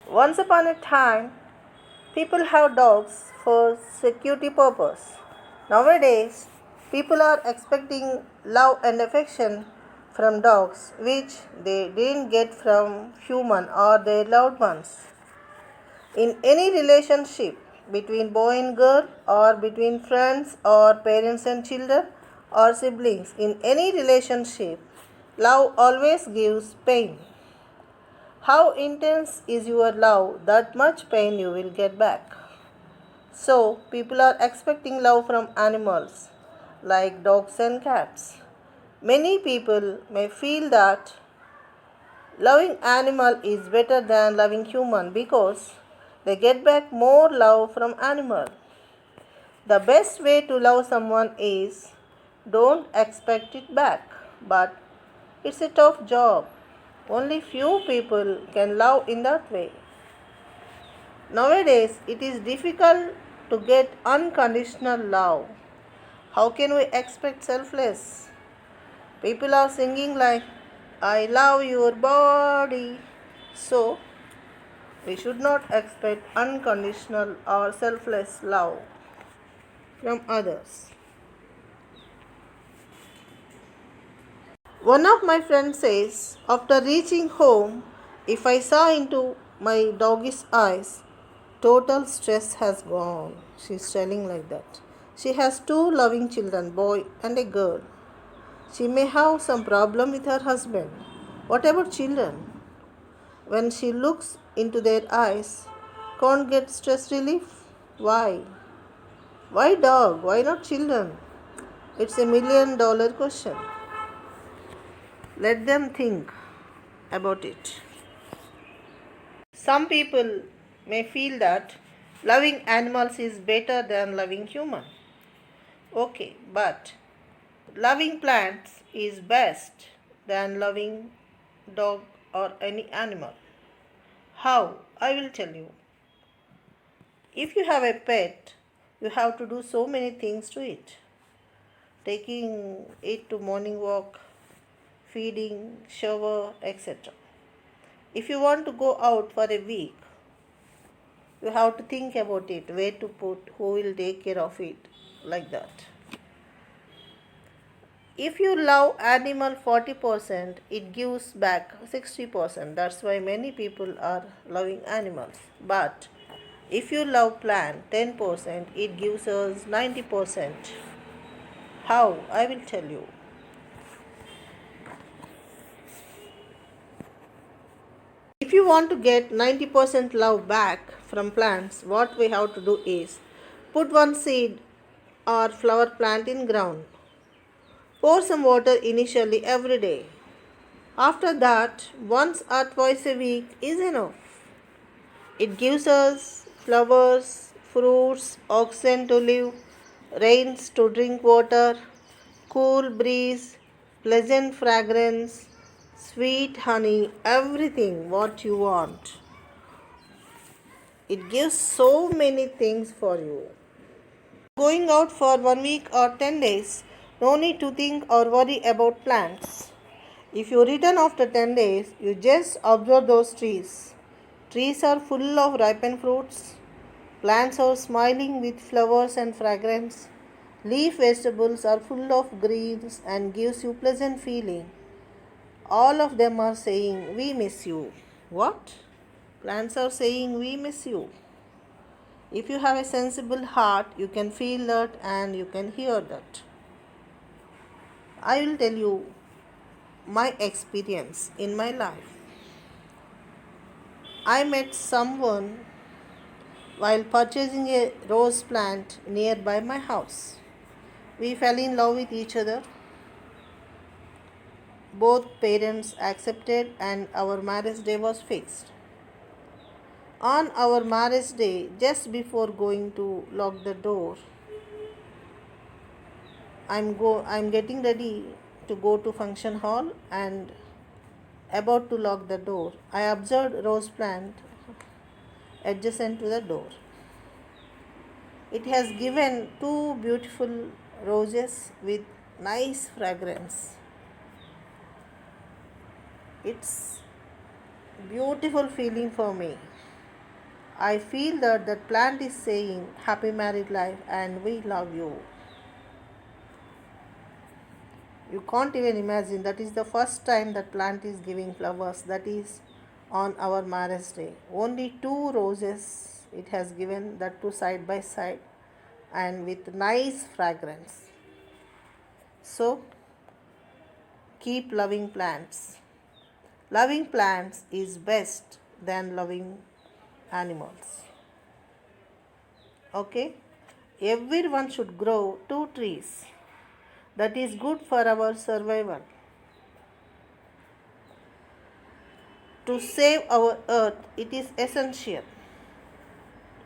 Once upon a time, people have dogs for security purpose. Nowadays, people are expecting love and affection from dogs which they didn't get from human or their loved ones. In any relationship between boy and girl or between friends or parents and children or siblings, in any relationship, love always gives pain. How intense is your love, that much pain you will get back. So, people are expecting love from animals like dogs and cats. Many people may feel that loving animal is better than loving human because they get back more love from animal. The best way to love someone is don't expect it back, but it's a tough job. Only few people can love in that way. Nowadays, it is difficult to get unconditional love. How can we expect selfless? People are singing like, I love your body. So, we should not expect unconditional or selfless love from others. One of my friends says, after reaching home, if I saw into my doggy's eyes, total stress has gone. She's telling like that. She has two loving children, boy and a girl. She may have some problem with her husband. What about children? When she looks into their eyes, can't get stress relief? Why? Why dog? Why not children? It's $1 million question. Let them think about it. Some people may feel that loving animals is better than loving human. Okay, but loving plants is best than loving dog or any animal. How? I will tell you. If you have a pet, you have to do so many things to it. Taking it to morning walk, feeding, shower, etc. If you want to go out for a week, you have to think about it, where to put, who will take care of it, like that. If you love animal 40%, it gives back 60%. That's why many people are loving animals. But if you love plant 10%, it gives us 90%. How? I will tell you. If you want to get 90% love back from plants, what we have to do is put one seed or flower plant in ground. Pour some water initially every day. After that, once or twice a week is enough. It gives us flowers, fruits, oxygen to live, rains to drink water, cool breeze, pleasant fragrance, sweet honey, everything what you want. It gives so many things for you. Going out for 1 week or 10 days, no need to think or worry about plants. If you return after 10 days, you just observe those trees. Trees are full of ripened fruits. Plants are smiling with flowers and fragrance. Leaf vegetables are full of greens and gives you pleasant feeling. All of them are saying, we miss you. What? Plants are saying, we miss you. If you have a sensible heart, you can feel that and you can hear that. I will tell you my experience in my life. I met someone while purchasing a rose plant nearby my house. We fell in love with each other. Both parents accepted, and our marriage day was fixed. On our marriage day, just before going to lock the door, I'm getting ready to go to function hall and about to lock the door. I observed rose plant adjacent to the door. It has given two beautiful roses with nice fragrance. It's beautiful feeling for me. I feel that that plant is saying happy married life and we love you. You can't even imagine, that is the first time that plant is giving flowers, that is on our marriage day. Only two roses it has given, that two side by side and with nice fragrance. So keep loving plants. Loving plants is best than loving animals. Okay? Everyone should grow two trees. That is good for our survival. To save our earth, it is essential.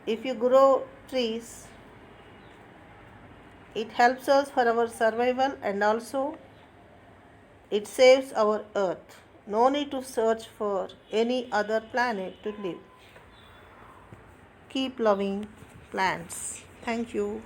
If you grow trees, it helps us for our survival and also it saves our earth. No need to search for any other planet to live. Keep loving plants. Thank you.